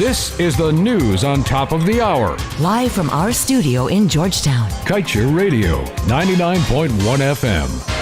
This is the news on top of the hour. Live from our studio in Georgetown. Kaieteur Radio, 99.1 FM.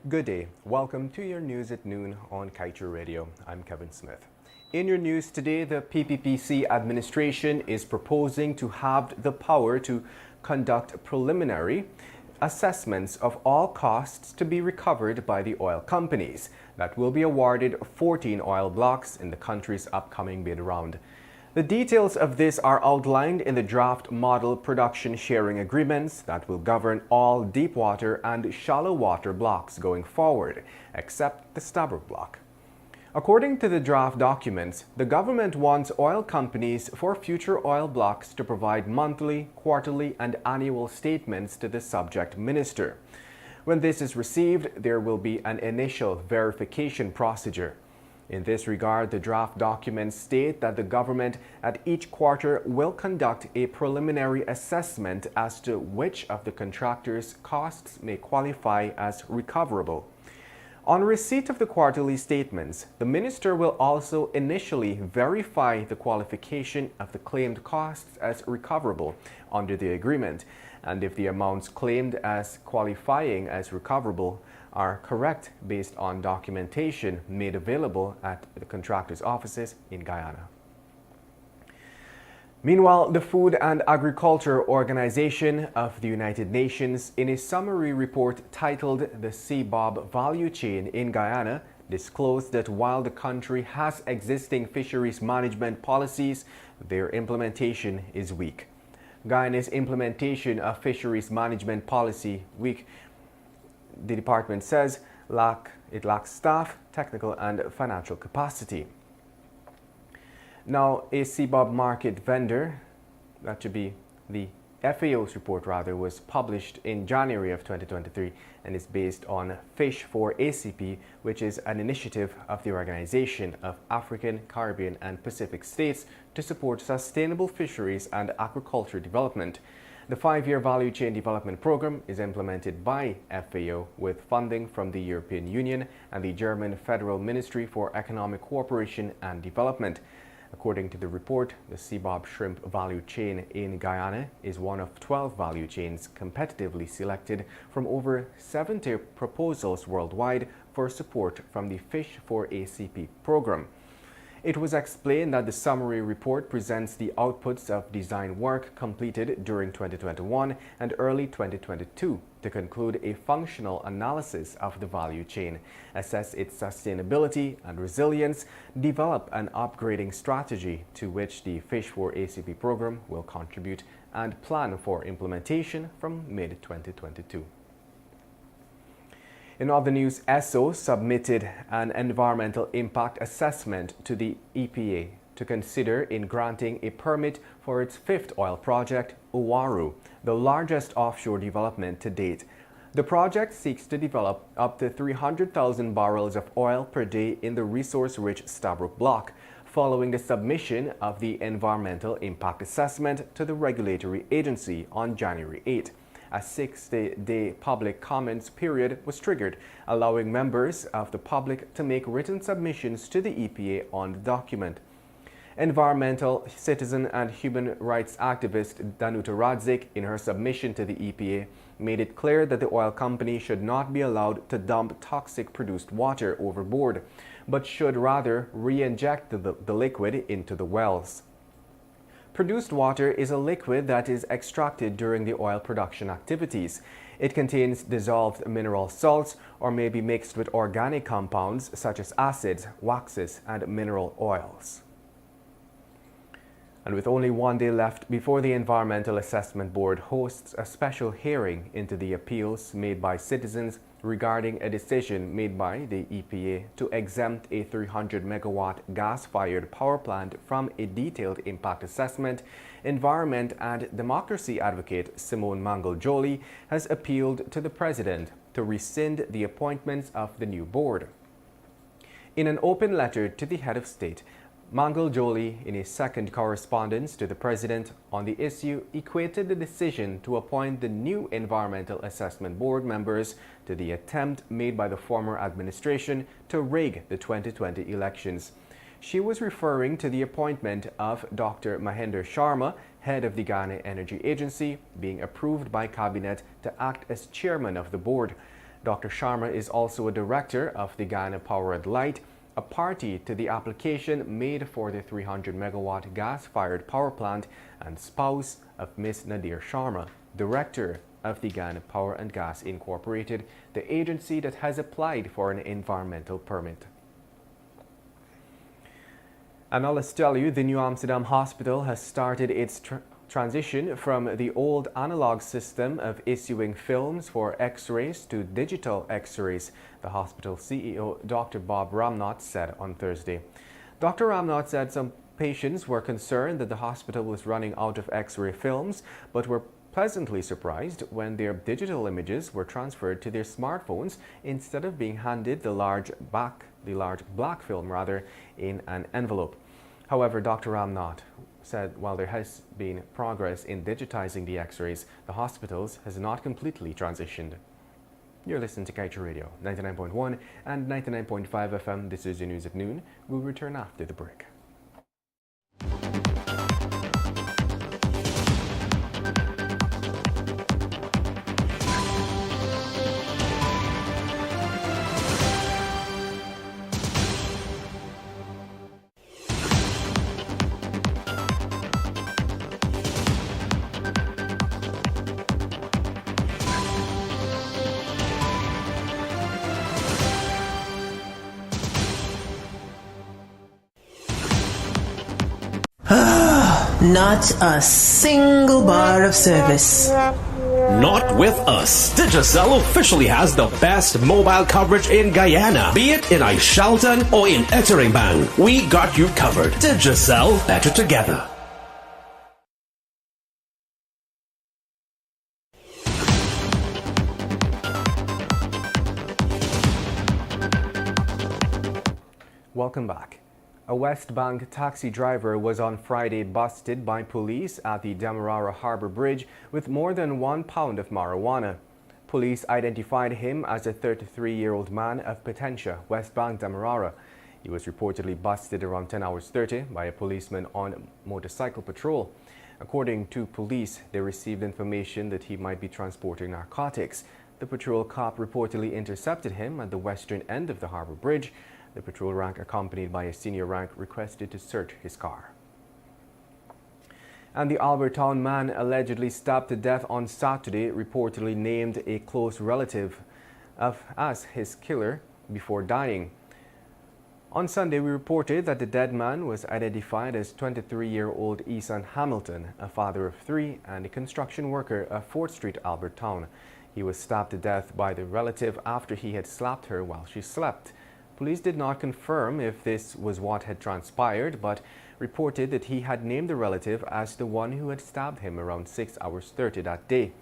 Good day. Welcome to your news at noon on Kaieteur Radio. I'm Kevin Smith. In your news today, the PPPC administration is proposing to have the power to conduct preliminary assessments of all costs to be recovered by the oil companies that will be awarded 14 oil blocks in the country's upcoming bid round. The details of this are outlined in the draft model production sharing agreements that will govern all deepwater and shallow water blocks going forward, except the Stabroek block. According to the draft documents, the government wants oil companies for future oil blocks to provide monthly, quarterly, and annual statements to the subject minister. When this is received, there will be an initial verification procedure. In this regard, the draft documents state that the government at each quarter will conduct a preliminary assessment as to which of the contractor's costs may qualify as recoverable. On receipt of the quarterly statements, the minister will also initially verify the qualification of the claimed costs as recoverable under the agreement, and if the amounts claimed as qualifying as recoverable are correct based on documentation made available at the contractor's offices in Guyana. Meanwhile, the Food and Agriculture Organization of the United Nations, in a summary report titled The CBOB Value Chain in Guyana, disclosed that while the country has existing fisheries management policies, their implementation is weak. Guyana's implementation of fisheries management policy weak, the department says, it lacks staff, technical and financial capacity. Now, a CBOB market vendor, that should be the FAO's report rather, was published in January of 2023 and is based on Fish for ACP, which is an initiative of the Organization of African, Caribbean and Pacific States to support sustainable fisheries and aquaculture development. The 5-year Value Chain Development Program is implemented by FAO with funding from the European Union and the German Federal Ministry for Economic Cooperation and Development. According to the report, the CBOB shrimp value chain in Guyana is one of 12 value chains competitively selected from over 70 proposals worldwide for support from the Fish for ACP program. It was explained that the summary report presents the outputs of design work completed during 2021 and early 2022 to conclude a functional analysis of the value chain, assess its sustainability and resilience, develop an upgrading strategy to which the Fish for ACP program will contribute, and plan for implementation from mid-2022. In other news, ESSO submitted an environmental impact assessment to the EPA to consider in granting a permit for its fifth oil project, Uaru, the largest offshore development to date. The project seeks to develop up to 300,000 barrels of oil per day in the resource-rich Stabroek Block, following the submission of the environmental impact assessment to the regulatory agency on January 8. A 60-day public comments period was triggered, allowing members of the public to make written submissions to the EPA on the document. Environmental, citizen and human rights activist Danuta Radzik, in her submission to the EPA, made it clear that the oil company should not be allowed to dump toxic produced water overboard, but should rather re-inject the liquid into the wells. Produced water is a liquid that is extracted during the oil production activities. It contains dissolved mineral salts or may be mixed with organic compounds such as acids, waxes, and mineral oils. And with only 1 day left before the Environmental Assessment Board hosts a special hearing into the appeals made by citizens regarding a decision made by the EPA to exempt a 300-megawatt gas-fired power plant from a detailed impact assessment, environment and democracy advocate Simone Mangal-Joly has appealed to the President to rescind the appointments of the new board. In an open letter to the head of state, Mangal-Joly, in a second correspondence to the President on the issue, equated the decision to appoint the new Environmental Assessment Board members to the attempt made by the former administration to rig the 2020 elections. She was referring to the appointment of Dr. Mahendra Sharma, head of the Ghana Energy Agency, being approved by Cabinet to act as chairman of the board. Dr. Sharma is also a director of the Ghana Power and Light, a party to the application made for the 300-megawatt gas-fired power plant, and spouse of Ms. Nadir Sharma, director of the Ghana Power and Gas Incorporated, the agency that has applied for an environmental permit. And now let's tell you, the New Amsterdam Hospital has started its transition from the old analog system of issuing films for X-rays to digital X-rays, the hospital CEO Dr. Bob Ramnath said on Thursday. Dr. Ramnath said some patients were concerned that the hospital was running out of X-ray films, but were pleasantly surprised when their digital images were transferred to their smartphones instead of being handed the large black film in an envelope. However, Dr. Ramnath said while there has been progress in digitizing the X-rays, the hospitals has not completely transitioned. You're listening to Kaieteur Radio, 99.1 and 99.5 FM. This is your news at noon. We'll return after the break. Not a single bar of service. Not with us. Digicel officially has the best mobile coverage in Guyana. Be it in Aishalton or in Etteringban, we got you covered. Digicel, better together. Welcome back. A West Bank taxi driver was on Friday busted by police at the Demerara Harbour Bridge with more than 1 pound of marijuana. Police identified him as a 33-year-old man of Potentia, West Bank, Demerara. He was reportedly busted around 10 hours 30 by a policeman on motorcycle patrol. According to police, they received information that he might be transporting narcotics. The patrol cop reportedly intercepted him at the western end of the Harbour Bridge. The patrol rank, accompanied by a senior rank, requested to search his car. And the Albertown man allegedly stabbed to death on Saturday reportedly named a close relative as his killer before dying. On Sunday, we reported that the dead man was identified as 23-year-old Eason Hamilton, a father of 3 and a construction worker of 4th Street, Albertown. He was stabbed to death by the relative after he had slapped her while she slept. Police did not confirm if this was what had transpired, but reported that he had named the relative as the one who had stabbed him around 6 hours 30 that day.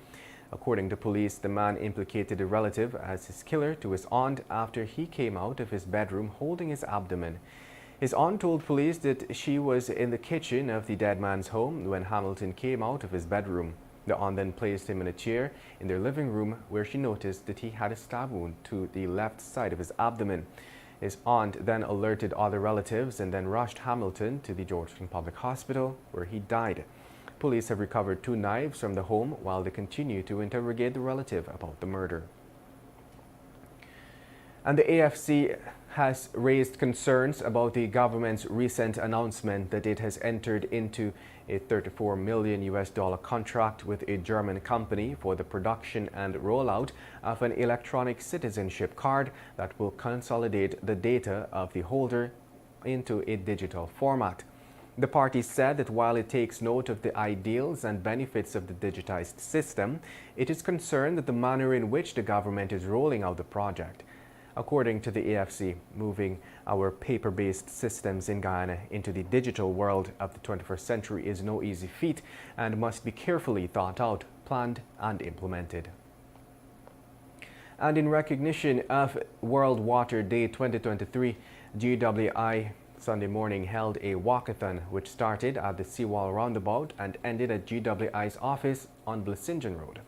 According to police, the man implicated the relative as his killer to his aunt after he came out of his bedroom holding his abdomen. His aunt told police that she was in the kitchen of the dead man's home when Hamilton came out of his bedroom. The aunt then placed him in a chair in their living room, where she noticed that he had a stab wound to the left side of his abdomen. His aunt then alerted other relatives and then rushed Hamilton to the Georgetown Public Hospital, where he died. Police have recovered 2 knives from the home while they continue to interrogate the relative about the murder. And the AFC has raised concerns about the government's recent announcement that it has entered into a $34 million contract with a German company for the production and rollout of an electronic citizenship card that will consolidate the data of the holder into a digital format. The party said that while it takes note of the ideals and benefits of the digitized system, it is concerned that the manner in which the government is rolling out the project. According to the AFC, moving our paper-based systems in Guyana into the digital world of the 21st century is no easy feat and must be carefully thought out, planned and implemented. And in recognition of World Water Day 2023, GWI Sunday morning held a walkathon which started at the Seawall roundabout and ended at GWI's office on Blessingen Road.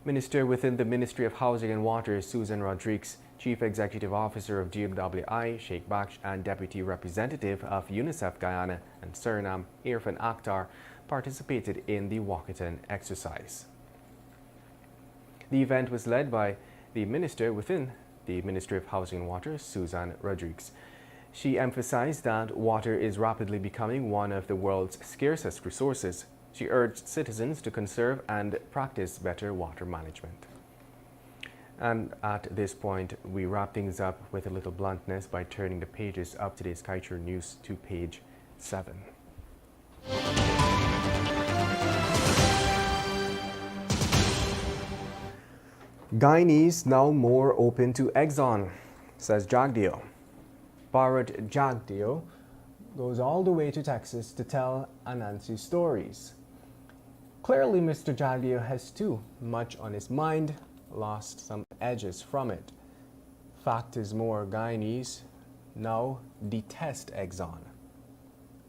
Minister within the Ministry of Housing and Water, Susan Rodriguez, Chief Executive Officer of GWI, Sheikh Baksh, and Deputy Representative of UNICEF Guyana and Suriname, Irfan Akhtar, participated in the walkathon exercise. The event was led by the Minister within the Ministry of Housing and Water, Susan Rodriguez. She emphasized that water is rapidly becoming one of the world's scarcest resources. She urged citizens to conserve and practice better water management. And at this point, we wrap things up with a little bluntness by turning the pages of today's Kaieteur News to page 7. Guyanese now more open to Exxon, says Jagdeo. Bharat Jagdeo goes all the way to Texas to tell Anansi stories. Clearly, Mr. Jagdeo has too much on his mind, lost some edges from it. Fact is, more Guyanese now detest Exxon.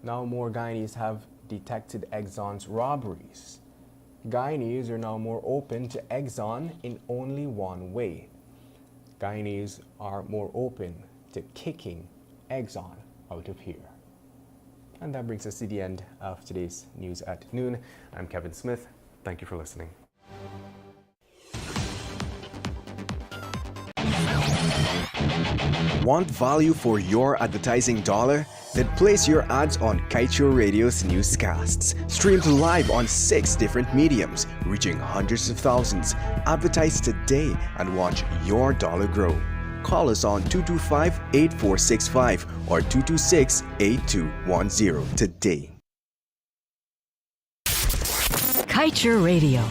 Now more Guyanese have detected Exxon's robberies. Guyanese are now more open to Exxon in only one way. Guyanese are more open to kicking Exxon out of here. And that brings us to the end of today's News at Noon. I'm Kevin Smith. Thank you for listening. Want value for your advertising dollar? Then place your ads on Kaieteur Radio's newscasts. Streamed live on 6 different mediums, reaching hundreds of thousands. Advertise today and watch your dollar grow. Call us on 225-8465 or 226-8210 today. Kaieteur Radio.